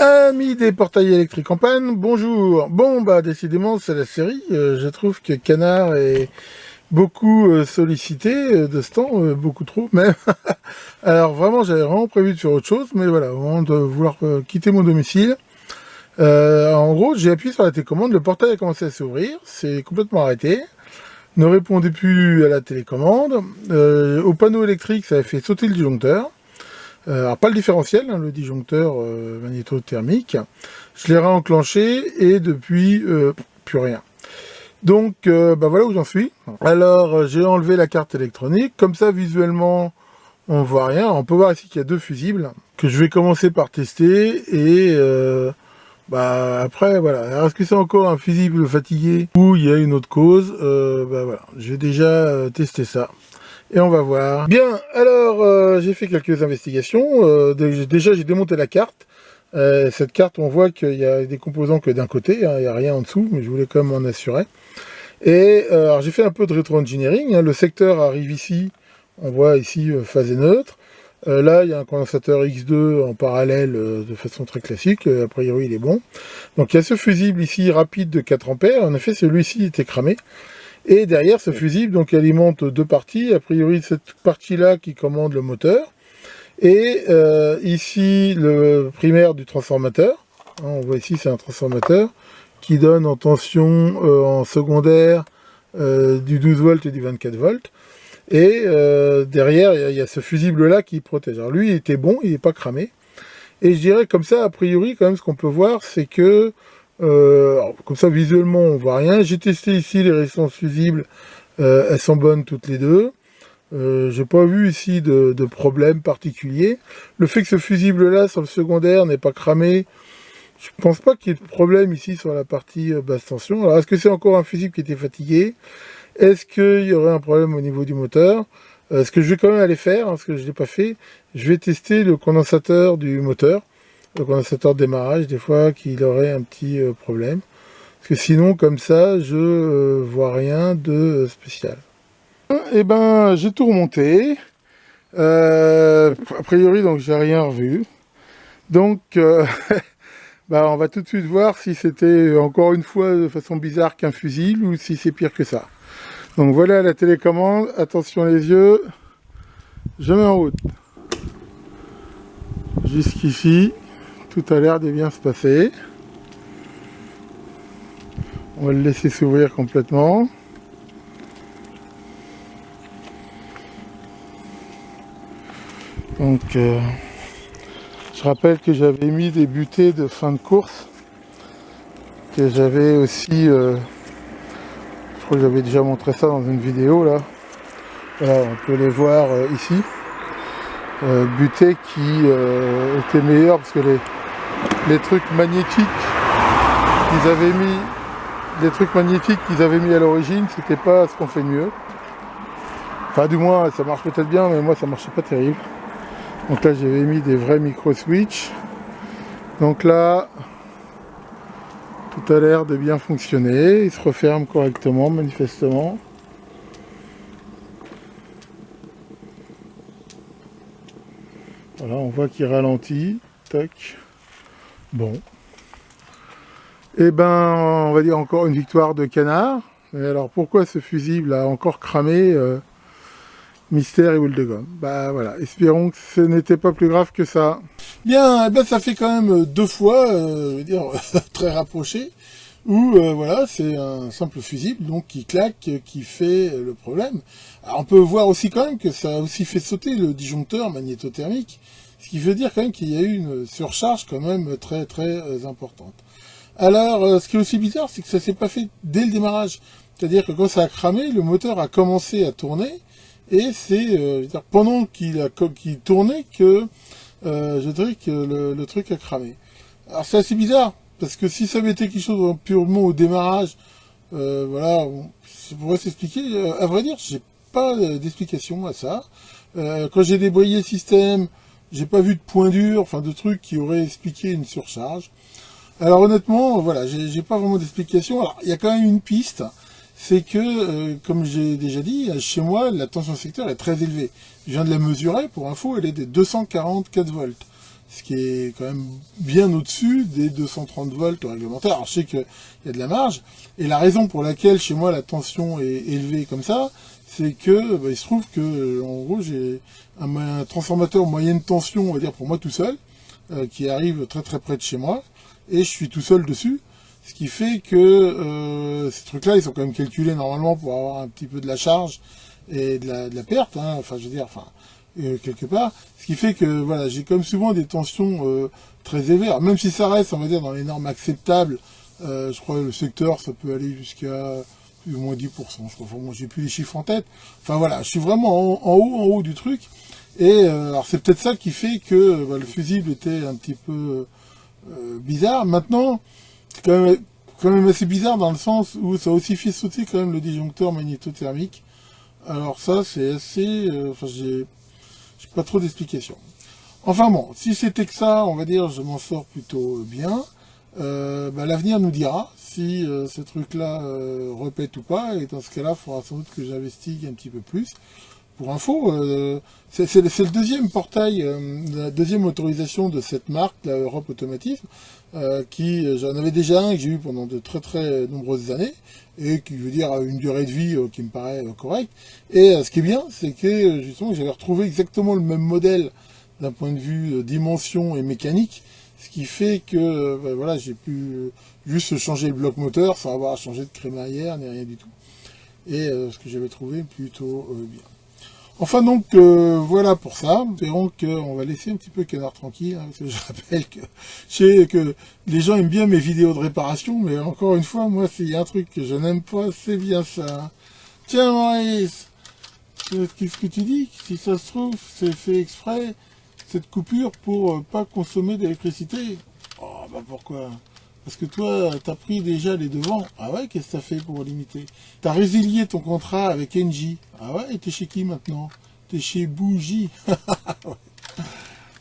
Amis des portails électriques en panne, bonjour. Bon bah décidément c'est la série, je trouve que Canard est beaucoup sollicité de ce temps, beaucoup trop même. Alors vraiment j'avais vraiment prévu de faire autre chose, mais voilà, au moment de vouloir quitter mon domicile, en gros j'ai appuyé sur la télécommande, le portail a commencé à s'ouvrir, c'est complètement arrêté, ne répondait plus à la télécommande, au panneau électrique ça avait fait sauter le disjoncteur. Alors pas le différentiel, hein, le disjoncteur magnétothermique. Je l'ai réenclenché et depuis plus rien. Donc bah voilà où j'en suis. Alors j'ai enlevé la carte électronique, comme ça visuellement on voit rien. On peut voir ici qu'il y a deux fusibles que je vais commencer par tester et bah après voilà. Alors est-ce que c'est encore un fusible fatigué ou il y a une autre cause? Bah voilà, j'ai déjà testé ça. Et on va voir. Bien, alors j'ai fait quelques investigations. Déjà j'ai démonté la carte. Cette carte, on voit qu'il y a des composants que d'un côté, hein, il n'y a rien en dessous, mais je voulais quand même m'en assurer. Et alors j'ai fait un peu de rétro-engineering. Hein, le secteur arrive ici, on voit ici phase neutre. Là, il y a un condensateur X2 en parallèle de façon très classique. A priori, il est bon. Donc il y a ce fusible ici rapide de 4 ampères. En effet, celui-ci était cramé. Et derrière, ce fusible donc alimente deux parties. A priori, cette partie-là qui commande le moteur. Et ici, le primaire du transformateur. Hein, on voit ici, c'est un transformateur qui donne en tension en secondaire du 12 volts et du 24 volts. Et derrière, il y a ce fusible-là qui protège. Alors lui, il était bon, il n'est pas cramé. Et je dirais comme ça, a priori, quand même, ce qu'on peut voir, c'est que comme ça, visuellement, on voit rien. J'ai testé ici les résistances fusibles. Elles sont bonnes toutes les deux. J'ai pas vu ici de problème particulier. Le fait que ce fusible-là, sur le secondaire, n'est pas cramé, je pense pas qu'il y ait de problème ici sur la partie basse tension. Alors, est-ce que c'est encore un fusible qui était fatigué? Est-ce qu'il y aurait un problème au niveau du moteur? Ce que je vais quand même aller faire, hein, parce que je ne l'ai pas fait, je vais tester le condensateur du moteur. Le condensateur de démarrage, des fois qu'il aurait un petit problème. Parce que sinon, comme ça, je vois rien de spécial. Et ben, j'ai tout remonté. A priori, donc, j'ai rien revu. Donc, bah, on va tout de suite voir si c'était encore une fois de façon bizarre qu'un fusible ou si c'est pire que ça. Donc voilà la télécommande. Attention les yeux. Je mets en route. Jusqu'ici. Tout a l'air de bien se passer. On va le laisser s'ouvrir complètement. Donc, je rappelle que j'avais mis des butées de fin de course. Que j'avais aussi... je crois que j'avais déjà montré ça dans une vidéo là. Voilà, on peut les voir ici. Butées qui étaient meilleures parce que les trucs magnétiques qu'ils avaient mis, à l'origine, c'était pas ce qu'on fait de mieux. Enfin, du moins, ça marche peut-être bien, mais moi, ça marchait pas terrible. Donc là, j'avais mis des vrais micro-switch. Donc là, tout a l'air de bien fonctionner. Il se referme correctement, manifestement. Voilà, on voit qu'il ralentit. Tac. Bon. Et ben, on va dire encore une victoire de Canard. Mais alors, pourquoi ce fusible a encore cramé Mystère et boule de gomme. Bah voilà, espérons que ce n'était pas plus grave que ça. Bien, eh ben, ça fait quand même deux fois, je veux dire, très rapproché, où voilà, c'est un simple fusible donc qui claque, qui fait le problème. Alors, on peut voir aussi quand même que ça a aussi fait sauter le disjoncteur magnétothermique, ce qui veut dire quand même qu'il y a eu une surcharge quand même très très importante. Alors, ce qui est aussi bizarre, c'est que ça s'est pas fait dès le démarrage. C'est-à-dire que quand ça a cramé, le moteur a commencé à tourner, et c'est pendant qu'il tournait que je dirais que le truc a cramé. Alors c'est assez bizarre, parce que si ça avait été quelque chose purement au démarrage, voilà, ça pourrait s'expliquer. À vrai dire, j'ai pas d'explication à ça. Quand j'ai débrayé le système, j'ai pas vu de point dur, enfin de trucs qui auraient expliqué une surcharge. Alors honnêtement, voilà, j'ai pas vraiment d'explication. Alors il y a quand même une piste, c'est que, comme j'ai déjà dit, chez moi, la tension secteur est très élevée. Je viens de la mesurer, pour info, elle est de 244 volts. ce qui est quand même bien au-dessus des 230 volts réglementaires. Alors je sais qu'il y a de la marge, et la raison pour laquelle chez moi la tension est élevée comme ça, c'est que il se trouve que en gros j'ai un transformateur moyenne tension, on va dire pour moi tout seul, qui arrive très très près de chez moi, et je suis tout seul dessus, ce qui fait que ces trucs-là ils sont quand même calculés normalement pour avoir un petit peu de la charge et de la perte, hein, enfin je veux dire, enfin quelque part, ce qui fait que voilà, j'ai comme souvent des tensions très élevées. Alors, même si ça reste, on va dire, dans les normes acceptables, je crois que le secteur, ça peut aller jusqu'à plus ou moins 10%, je crois. Enfin, moi, j'ai plus les chiffres en tête. Enfin voilà, je suis vraiment en haut du truc. Et alors c'est peut-être ça qui fait que le fusible était un petit peu bizarre. Maintenant, c'est quand même assez bizarre dans le sens où ça a aussi fait sauter quand même le disjoncteur magnétothermique. Alors ça, c'est assez... enfin, j'ai pas trop d'explications. Enfin bon, si c'était que ça, on va dire, je m'en sors plutôt bien. L'avenir nous dira si ce truc-là répète ou pas, et dans ce cas-là, il faudra sans doute que j'investigue un petit peu plus. Pour info, c'est le deuxième portail, la deuxième autorisation de cette marque, la Europe Automatisme, qui j'en avais déjà un que j'ai eu pendant de très très nombreuses années, et qui veut dire une durée de vie qui me paraît correcte. Et ce qui est bien, c'est que justement j'avais retrouvé exactement le même modèle d'un point de vue dimension et mécanique, ce qui fait que voilà, j'ai pu juste changer le bloc moteur sans avoir à changer de crémaillère ni rien du tout. Et ce que j'avais trouvé plutôt bien. Enfin donc voilà pour ça. Espérons qu'on va laisser un petit peu Canard tranquille, hein, parce que je rappelle que je sais que les gens aiment bien mes vidéos de réparation, mais encore une fois, moi s'il y a un truc que je n'aime pas, c'est bien ça. Tiens Maurice, qu'est-ce que tu dis? Si ça se trouve, c'est fait exprès, cette coupure pour pas consommer d'électricité. Oh bah pourquoi? Parce que toi, t'as pris déjà les devants. Ah ouais, qu'est-ce que t'as fait pour limiter? T'as résilié ton contrat avec Engie. Ah ouais, et t'es chez qui maintenant? T'es chez Bougie.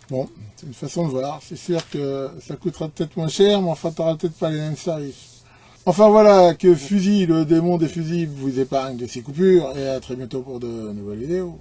Bon, c'est une façon de voir. C'est sûr que ça coûtera peut-être moins cher, mais enfin, t'auras peut-être pas les mêmes services. Enfin voilà, que Fusil, le démon des fusils, vous épargne de ces coupures, et à très bientôt pour de nouvelles vidéos.